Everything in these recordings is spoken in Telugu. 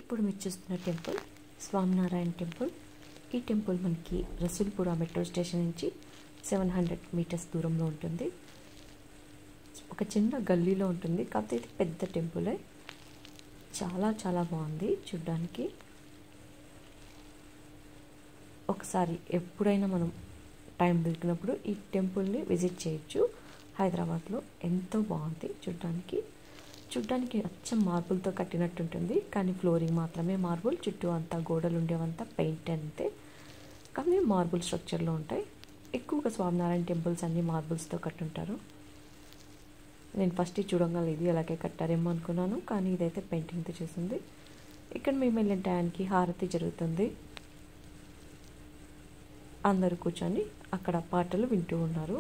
ఇప్పుడు మీరు చూస్తున్న టెంపుల్ స్వామినారాయణ టెంపుల్. ఈ టెంపుల్ మనకి రసూల్పుర మెట్రో స్టేషన్ నుంచి 700 మీటర్స్ దూరంలో ఉంటుంది. ఒక చిన్న గల్లీలో ఉంటుంది, కాకపోతే ఇది పెద్ద టెంపులే. చాలా చాలా బాగుంది చూడ్డానికి. ఒకసారి ఎప్పుడైనా మనం టైం దొరికినప్పుడు ఈ టెంపుల్ని విజిట్ చేయొచ్చు. హైదరాబాద్లో ఎంతో బాగుంది చూడ్డానికి అచ్చం మార్బుల్తో కట్టినట్టు ఉంటుంది, కానీ ఫ్లోరింగ్ మాత్రమే మార్బుల్, చుట్టూ అంతా గోడలు ఉండేవంతా పెయింట్ అంతే. కానీ మార్బుల్ స్ట్రక్చర్లో ఉంటాయి. ఎక్కువగా స్వామినారాయణ టెంపుల్స్ అన్నీ మార్బుల్స్తో కట్టుంటారు. నేను ఫస్ట్ చూడంగా ఇది అలాగే కట్టారేమో అనుకున్నాను, కానీ ఇదైతే పెయింటింగ్తో చేసింది. ఇక్కడ మేము వెళ్ళిన టయానికి హారతి జరుగుతుంది. అందరూ కూర్చొని అక్కడ పాటలు వింటూ ఉన్నారు,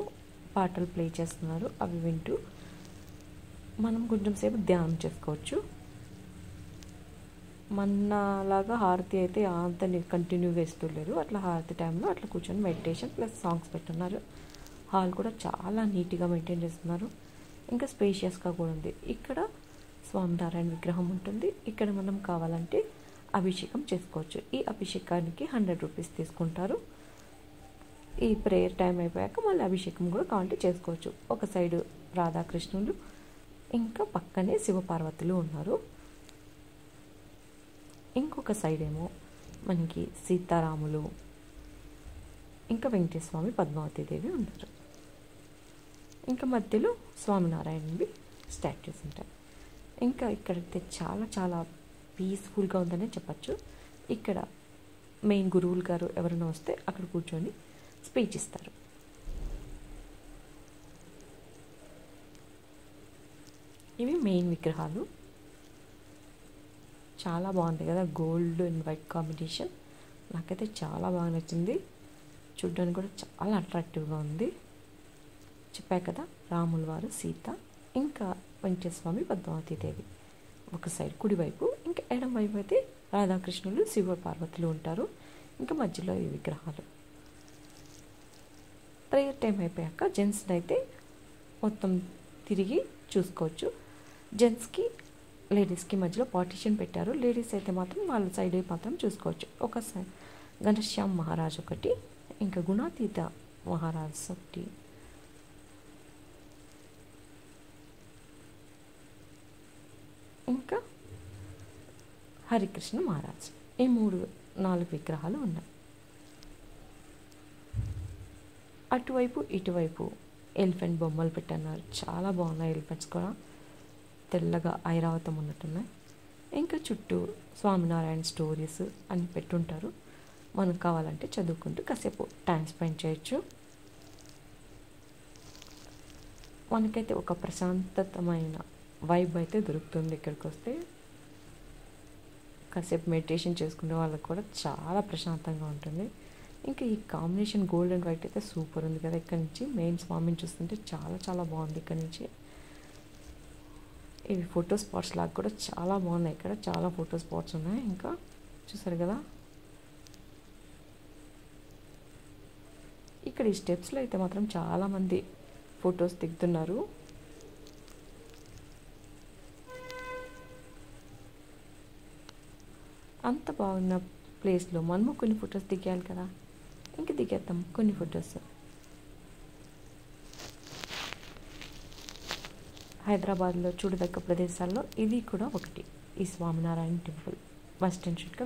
పాటలు ప్లే చేస్తున్నారు. అవి వింటూ మనం కొంచెం సేపు ధ్యానం చేసుకోవచ్చు. మనలాగా హారతి అయితే అంత కంటిన్యూగా ఇస్తూలేరు. అట్లా హారతి టైంలో అట్లా కూర్చొని మెడిటేషన్ ప్లస్ సాంగ్స్ పెట్టున్నారు. హాల్ కూడా చాలా నీట్గా మెయింటైన్ చేస్తున్నారు. ఇంకా స్పేషియస్గా కూడా ఉంది. ఇక్కడ స్వామినారాయణ విగ్రహం ఉంటుంది. ఇక్కడ మనం కావాలంటే అభిషేకం చేసుకోవచ్చు. ఈ అభిషేకానికి 100 రూపీస్ తీసుకుంటారు. ఈ ప్రేయర్ టైం అయిపోయాక మళ్ళీ అభిషేకం కూడా కావాలంటే చేసుకోవచ్చు. ఒక సైడు రాధాకృష్ణులు, ఇంకా పక్కనే శివపార్వతులు ఉన్నారు. ఇంకొక సైడ్ ఏమో మనకి సీతారాములు, ఇంకా వెంకటేశ్వర స్వామి, పద్మావతి దేవి ఉన్నారు. ఇంకా మధ్యలో స్వామినారాయణవి స్టాట్యూస్ ఉంటాయి. ఇంకా ఇక్కడైతే చాలా చాలా పీస్ఫుల్గా ఉందనే చెప్పచ్చు. ఇక్కడ మెయిన్ గురువులు గారు ఎవరైనా వస్తే అక్కడ కూర్చొని స్పీచ్ ఇస్తారు. ఇవి మెయిన్ విగ్రహాలు. చాలా బాగుంది కదా, గోల్డ్ అండ్ వైట్ కాంబినేషన్. నాకైతే చాలా బాగా నచ్చింది. చూడ్డానికి కూడా చాలా అట్రాక్టివ్గా ఉంది. చెప్పా కదా, రాముల వారు, సీత, ఇంకా వెంకటేశ్వర స్వామి, పద్మావతి దేవి ఒక సైడ్ కుడివైపు, ఇంకా ఎడం వైపు అయితే రాధాకృష్ణులు, శివ పార్వతులు ఉంటారు. ఇంకా మధ్యలో ఈ విగ్రహాలు. ప్రేయర్ టైం అయిపోయాక జెంట్స్ని అయితే మొత్తం తిరిగి చూసుకోవచ్చు. జెంట్స్కి లేడీస్కి మధ్యలో పార్టీషన్ పెట్టారు. లేడీస్ అయితే మాత్రం వాళ్ళ సైడ్ మాత్రం చూసుకోవచ్చు. ఒక సైడ్ ఘనశ్యామ్ మహారాజ్ ఒకటి, ఇంకా గుణాతీత మహారాజ్ ఒకటి, ఇంకా హరికృష్ణ మహారాజ్. ఈ 4 విగ్రహాలు ఉన్నాయి. అటువైపు ఇటువైపు ఎలిఫెంట్ బొమ్మలు పెట్టన్నారు. చాలా బాగున్నాయి ఎలిఫెంట్స్ కూడా, తెల్లగా ఐరావతం ఉన్నట్టున్నాయి. ఇంకా చుట్టూ స్వామినారాయణ స్టోరీస్ అని పెట్టుంటారు. మనకు కావాలంటే చదువుకుంటూ కాసేపు టైం స్పెండ్ చేయొచ్చు. మనకైతే ఒక ప్రశాంతతమైన వైబ్ అయితే దొరుకుతుంది ఇక్కడికి వస్తే. కాసేపు మెడిటేషన్ చేసుకునే వాళ్ళకి కూడా చాలా ప్రశాంతంగా ఉంటుంది. ఇంకా ఈ కాంబినేషన్ గోల్డ్ అండ్ వైట్ అయితే సూపర్ ఉంది కదా. ఇక్కడ నుంచి మెయిన్ స్వామిని చూస్తుంటే చాలా చాలా బాగుంది. ఇక్కడ నుంచి ఇవి ఫోటో స్పాట్స్ లాగా కూడా చాలా బాగున్నాయి. ఇక్కడ చాలా ఫోటో స్పాట్స్ ఉన్నాయి. ఇంకా చూసారు కదా, ఇక్కడ ఈ స్టెప్స్లో అయితే మాత్రం చాలామంది ఫొటోస్ దిగుతున్నారు. అంత బాగున్న ప్లేస్లో మనము కొన్ని ఫొటోస్ దిగాలి కదా. ఇంకా దిగేద్దాం కొన్ని ఫొటోస్. హైదరాబాద్లో చూడదగ్గ ప్రదేశాల్లో ఇది కూడా ఒకటి. ఈ స్వామినారాయణ టెంపుల్ మస్ట్ అండ్ షుడ్గా